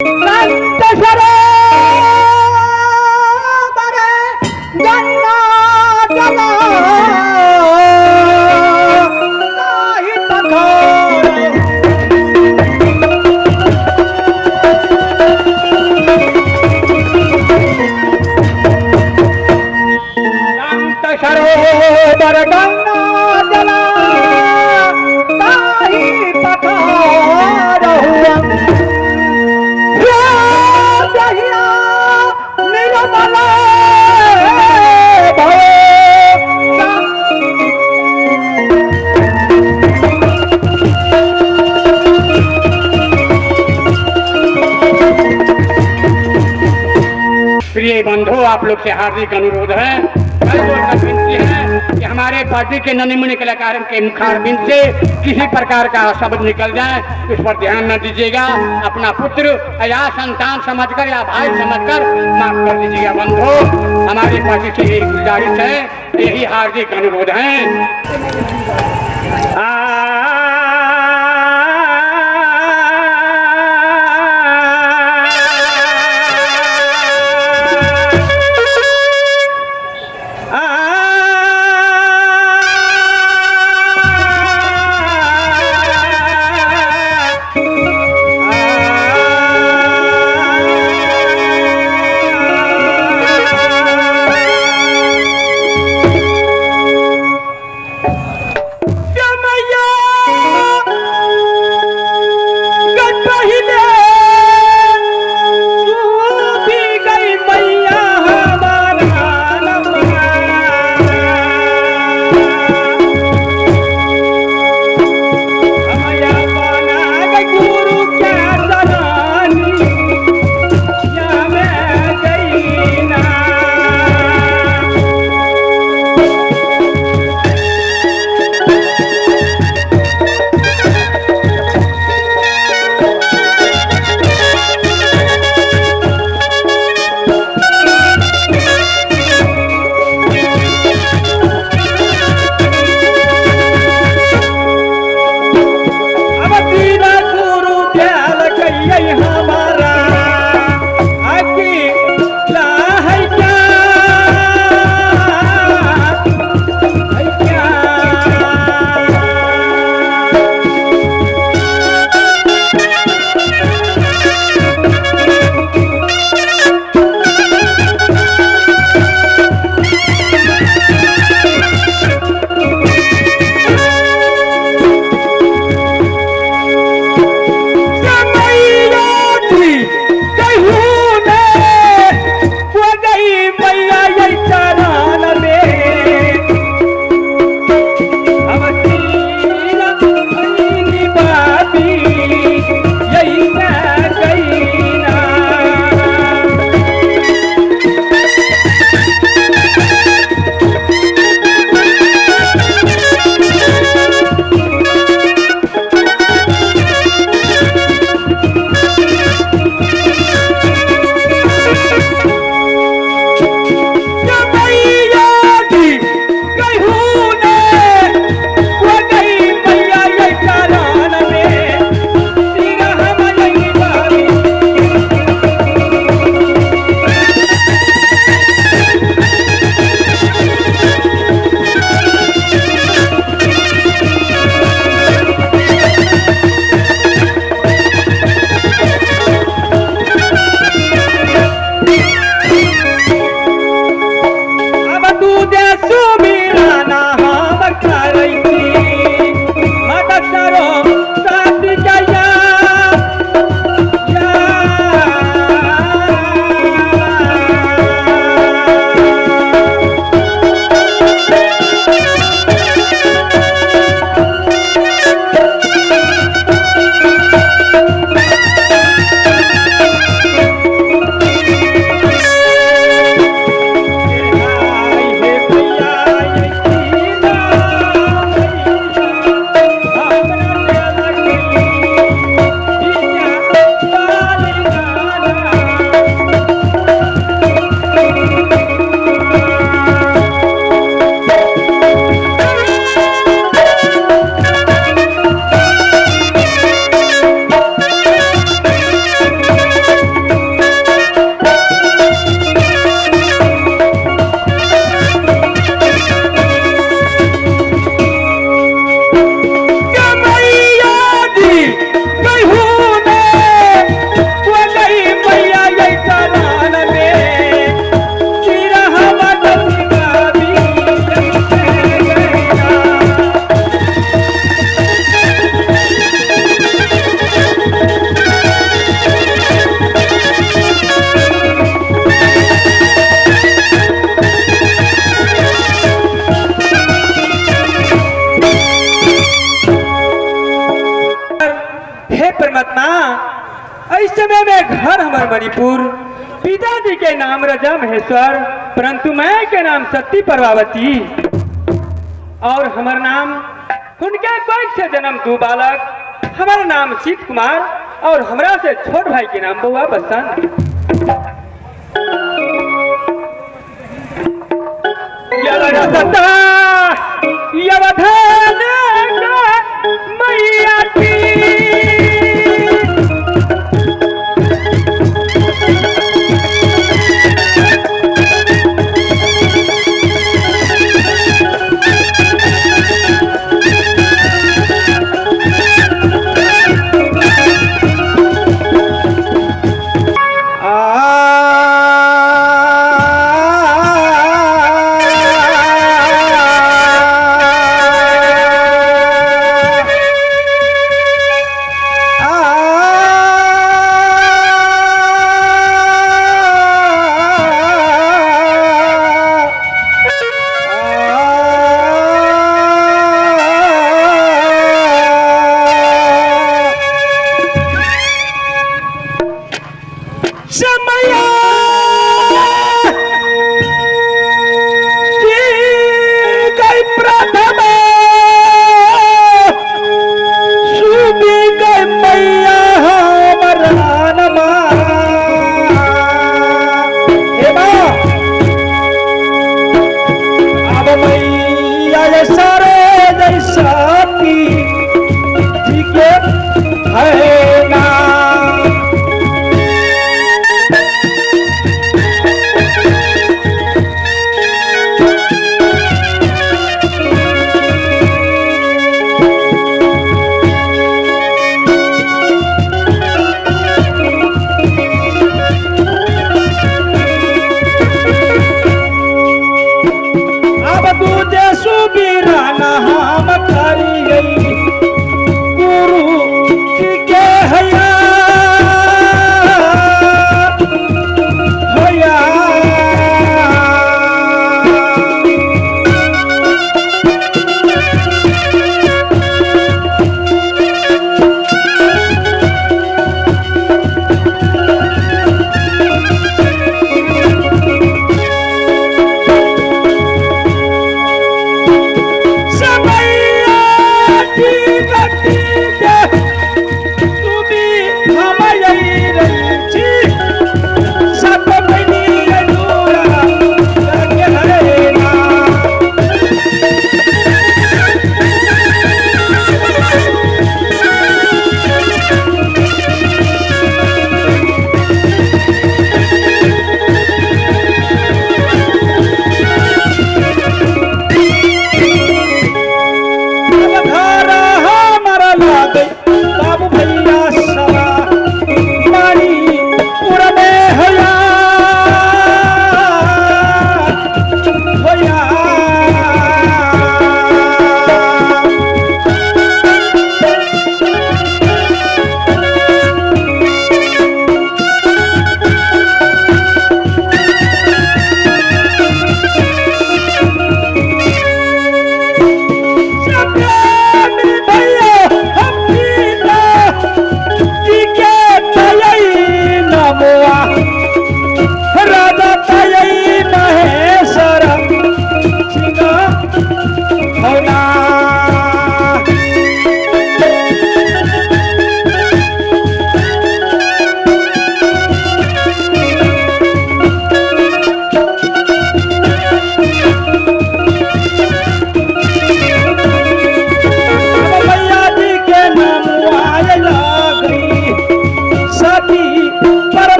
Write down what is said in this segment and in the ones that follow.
शांत सरोवर गंगा जल ताहि तखार। शांत सरोवर गंगा जल ताहि तखार हुआ। निर्मल प्रिय बंधु, आप लोग से हार्दिक अनुरोध है, विनती है कि हमारे पार्टी के नन्हे मुन्ने कलाकारों के मुखारबिंद से किसी प्रकार का शब्द निकल जाए उस पर ध्यान न दीजिएगा। अपना पुत्र या संतान समझकर या भाई समझकर माफ कर दीजिएगा। बंधु, हमारी पार्टी से यही गुजारिश है, यही हार्दिक अनुरोध है। घर हमार मणिपुर, पिताजी के नाम राजा महेश्वर, परंतु मैं के नाम सती प्रभावती और हमार नाम उनके कोख से जन्म 2 बालक, हमारा नाम सीत कुमार और हमरा से छोट भाई के नाम बउआ बसंत। मैया की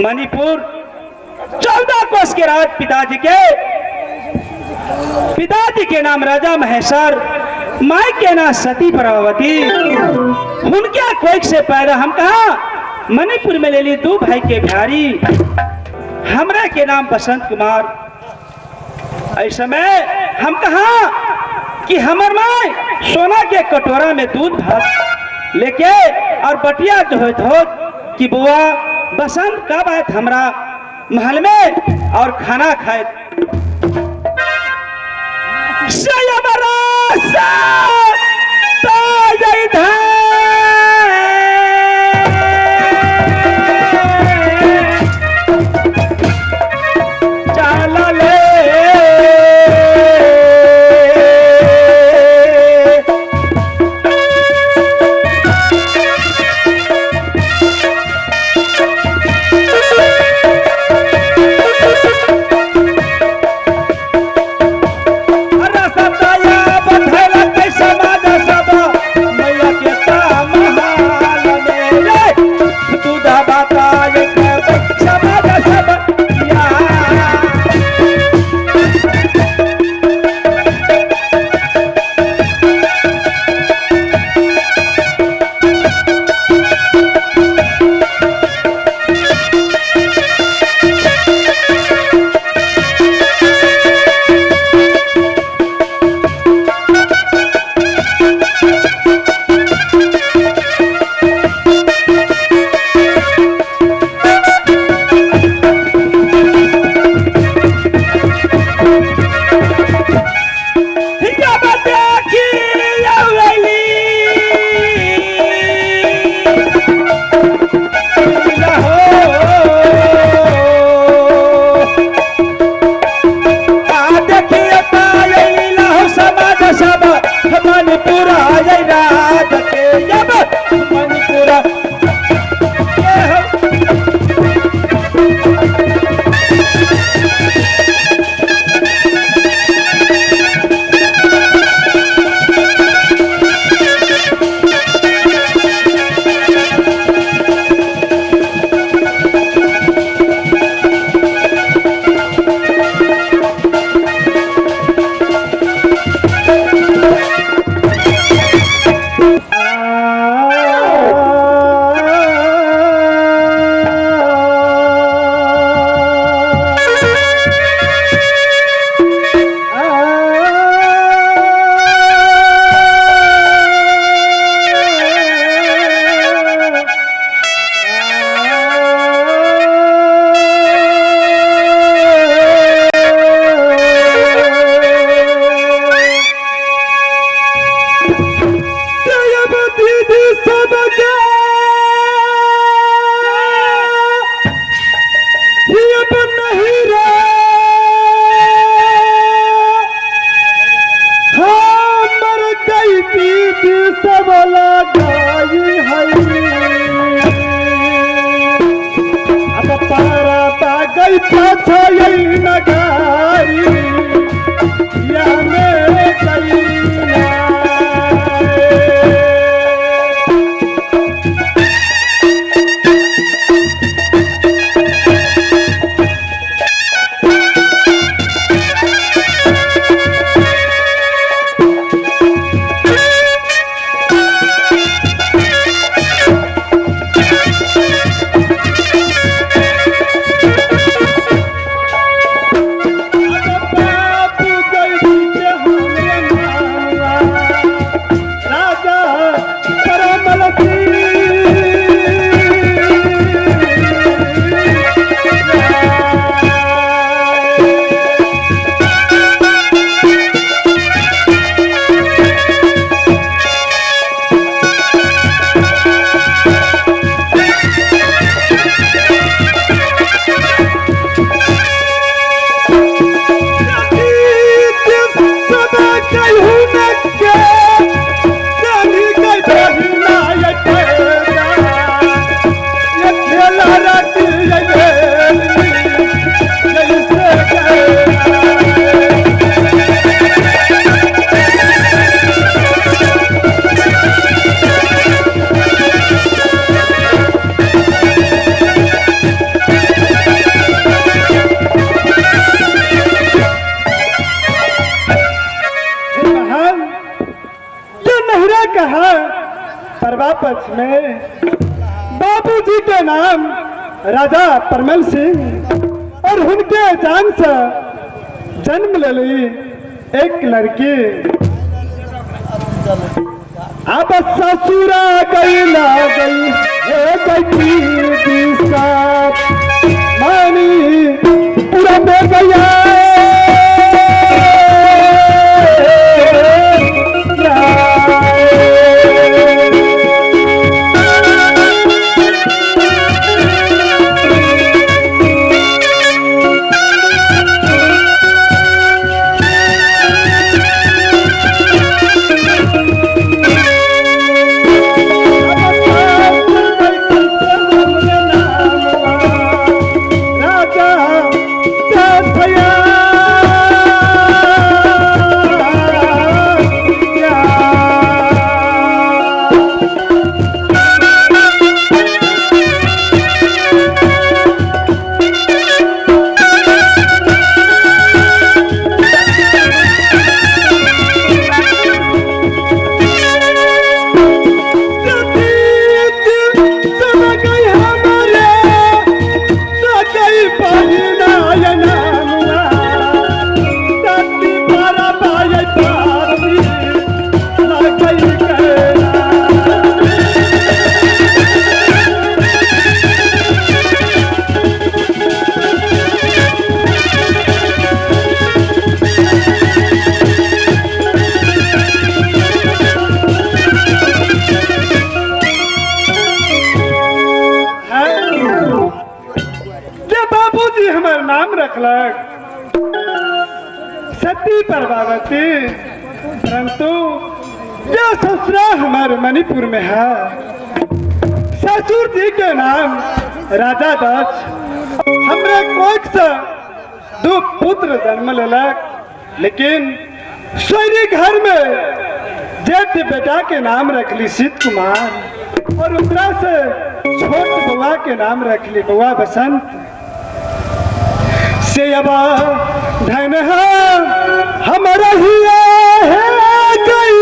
मणिपुर 14 कोस के राज पिताजी के नाम राजा महेश्वर, माई के नाम सती प्रभावती। उनके कोख से पैदा हम कहा मणिपुर में ले ली 2 भाई के बिहारी, हमरा के नाम बसंत कुमार। ऐसे में हम कहा कि हमर माई सोना के कटोरा में दूध भात लेके और बटिया धो कि बुआ बसंत कब आए हमरा महल में और खाना खाए। यहाँ परवा पक्ष में बाबूजी के नाम राजा परमल सिंह और उनके जान से जन्म ले ली एक लड़की। अब ससुरा गई ना गई मानी पूरा में गया सती प्रभावती, परंतु यह ससुरा हमारे मणिपुर में है। ससुर जी के नाम राजा दक्ष, हमरे कोख से 2 पुत्र जन्म लेलक, लेकिन सोरी घर में जेठ बेटा के नाम रखली शीत कुमार और उतरा से छोट बउआ के नाम रखली बउआ बसंत। से अब धन हमारा हिया है गई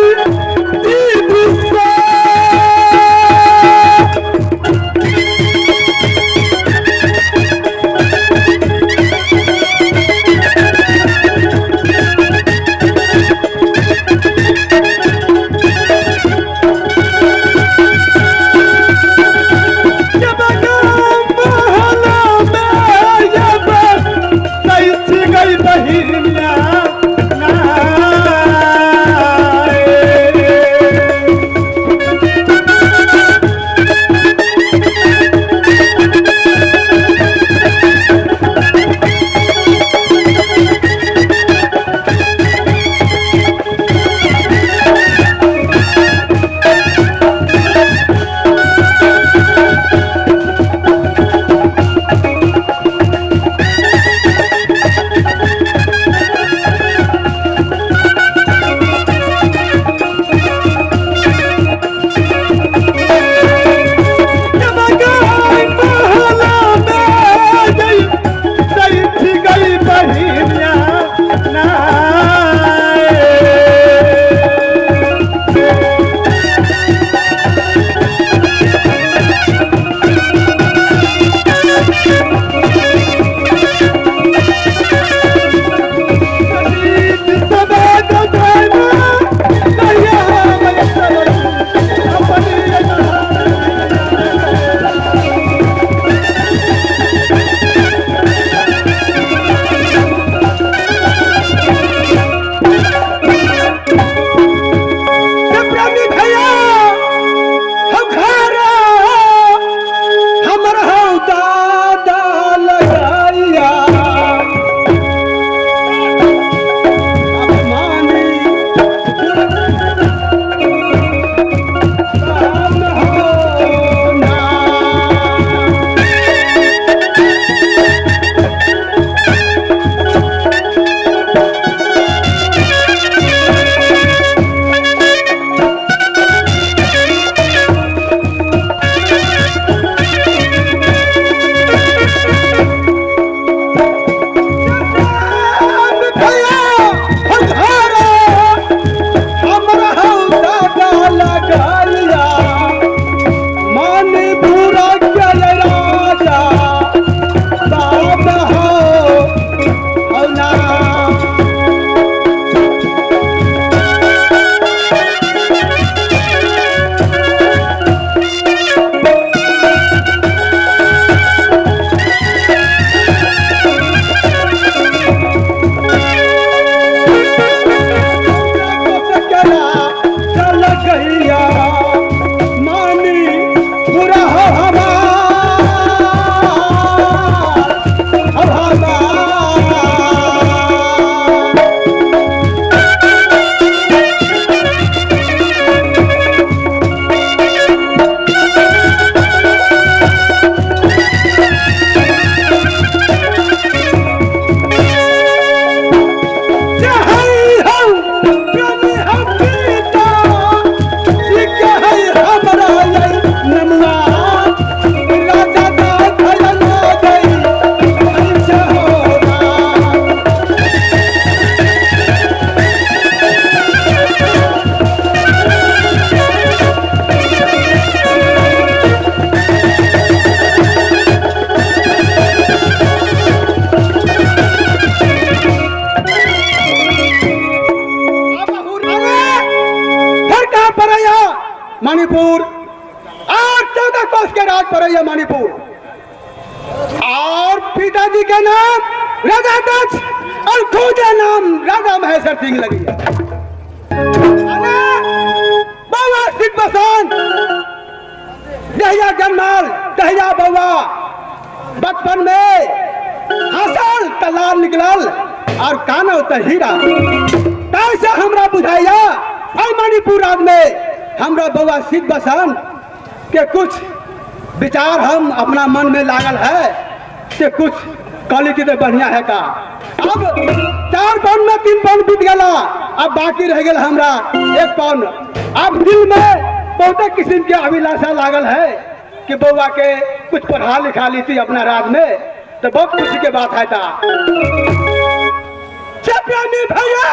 मणिपुर और 14 कोस के राज पर है मणिपुर। और पिताजी का नाम राजा दक्ष और खुद नाम राजा महेश्वर सिंह लगी बाबा सिद्ध बसन दहिया जन्माल दहिया बउआ बचपन में हसल तलाल निकलल और कानो त हीरा कैसे हमरा बुझाइया आई मणिपुर राज में हमरा बउआ सिद्ध बसन के कुछ विचार हम अपना मन में लागल है कि कुछ क्वालिटी तो बढ़िया है का। अब 4 पाउंड में 3 पाउंड बीत गया, अब बाकी रह गया हमरा 1 पाउंड। अब दिल में बहुत किस्म के अभिलाषा लागल है कि बउआ के कुछ पढ़ा लिखा ली थी अपना राज में, तो बहुत खुशी के बात है था। भैया